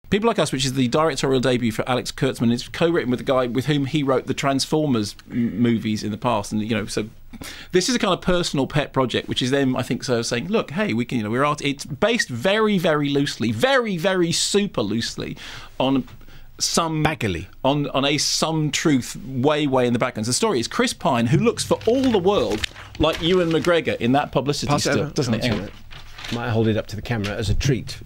People Like Us, which is the directorial debut for Alex Kurtzman, it's co-written with the guy with whom he wrote the Transformers movies in the past, and so this is a kind of personal pet project, which is them, I think, so saying, look, hey, we can, we're art. It's based very, very loosely, very, very super loosely on some baggily on a some truth way in the background. So the story is Chris Pine, who looks for all the world like Ewan McGregor in that publicity still, doesn't it? Might hold it up to the camera as a treat.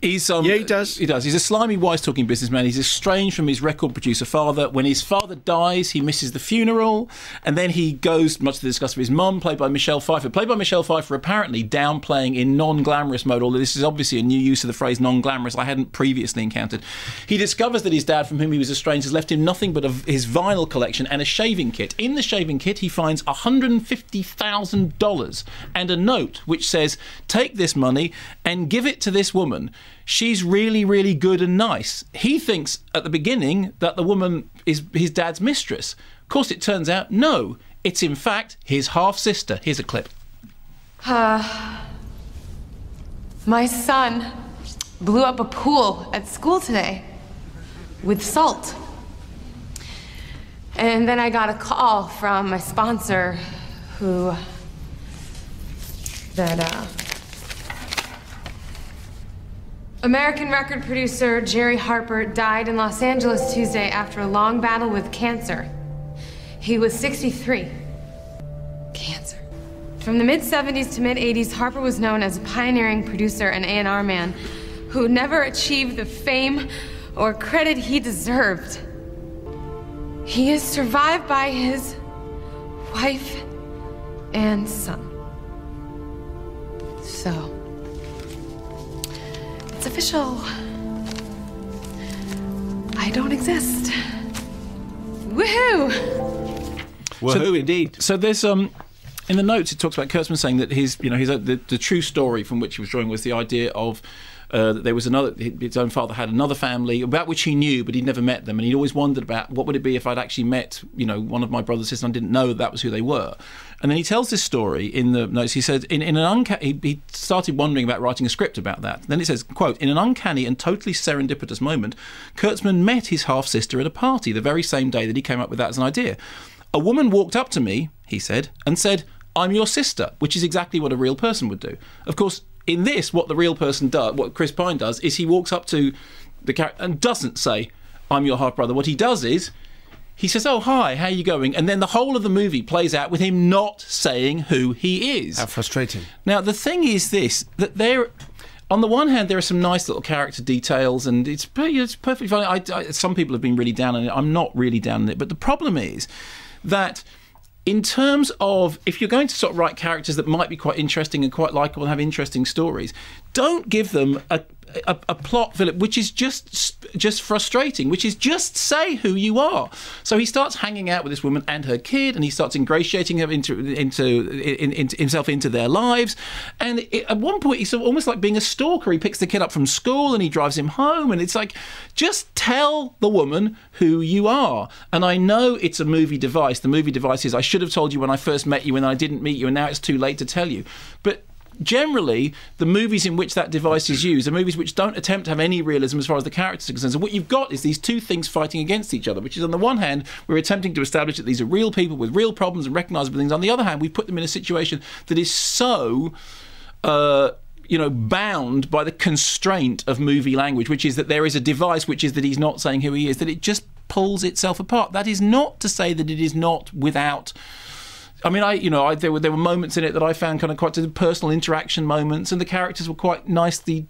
Yeah, he does. He does. He's a slimy, wise-talking businessman. He's estranged from his record producer father. When his father dies, he misses the funeral, and then he goes, much to the disgust of his mum, played by Michelle Pfeiffer. Played by Michelle Pfeiffer, apparently downplaying in non-glamorous mode, although this is obviously a new use of the phrase non-glamorous I hadn't previously encountered. He discovers that his dad, from whom he was estranged, has left him nothing but his vinyl collection and a shaving kit. In the shaving kit, he finds $150,000 and a note which says, take this money and give it to this woman. She's really, really good and nice. He thinks at the beginning that the woman is his dad's mistress. Of course, it turns out, no, it's in fact his half-sister. Here's a clip. My son blew up a pool at school today with salt. And then I got a call from my sponsor American record producer Jerry Harper died in Los Angeles Tuesday after a long battle with cancer. He was 63. Cancer. From the mid-70s to mid-80s, Harper was known as a pioneering producer and A&R man who never achieved the fame or credit he deserved. He is survived by his wife and son. So, it's official. I don't exist. Woohoo! Woohoo, indeed. So there's in the notes it talks about Kurtzman saying that the true story from which he was drawing was the idea of that there was his own father had another family about which he knew, but he'd never met them, and he'd always wondered about what would it be if I'd actually met, one of my brothers and sisters, and I didn't know that was who they were. And then he tells this story in the notes. He said, he started wondering about writing a script about that. Then it says, quote, in an uncanny and totally serendipitous moment, Kurtzman met his half-sister at a party the very same day that he came up with that as an idea. A woman walked up to me, he said, and said, I'm your sister, which is exactly what a real person would do. Of course, in this, what the real person does, what Chris Pine does, is he walks up to the character and doesn't say, I'm your half-brother. What he does is, he says, oh, hi, how are you going? And then the whole of the movie plays out with him not saying who he is. How frustrating. Now, the thing is this, that on the one hand, there are some nice little character details, and it's perfectly fine. Some people have been really down on it. I'm not really down on it. But the problem is that in terms of, if you're going to sort of write characters that might be quite interesting and quite likeable and have interesting stories, don't give them a plot villain which is just frustrating, which is just say who you are. So he starts hanging out with this woman and her kid, and he starts ingratiating her into himself into their lives. And at one point, he's sort of almost like being a stalker. He picks the kid up from school and he drives him home, and it's like, just tell the woman who you are. And I know it's a movie device. The movie device is, I should have told you when I first met you and I didn't meet you, and now it's too late to tell you. But generally, the movies in which that device is used are movies which don't attempt to have any realism as far as the characters are concerned. So what you've got is these two things fighting against each other, which is, on the one hand, we're attempting to establish that these are real people with real problems and recognisable things. On the other hand, we put them in a situation that is so bound by the constraint of movie language, which is that there is a device which is that he's not saying who he is, that it just pulls itself apart. That is not to say that it is not without... I mean, there were moments in it that I found kind of quite personal interaction moments, and the characters were quite nicely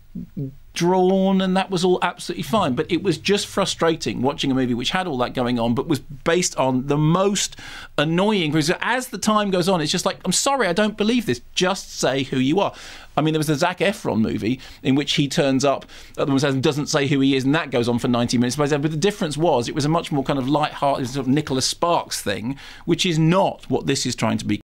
drawn, and that was all absolutely fine. But it was just frustrating watching a movie which had all that going on, but was based on the most annoying. Because as the time goes on, it's just like, I'm sorry, I don't believe this. Just say who you are. I mean, there was the Zac Efron movie in which he turns up and doesn't say who he is, and that goes on for 90 minutes. But the difference was, it was a much more kind of light-hearted sort of Nicholas Sparks thing, which is not what this is trying to be.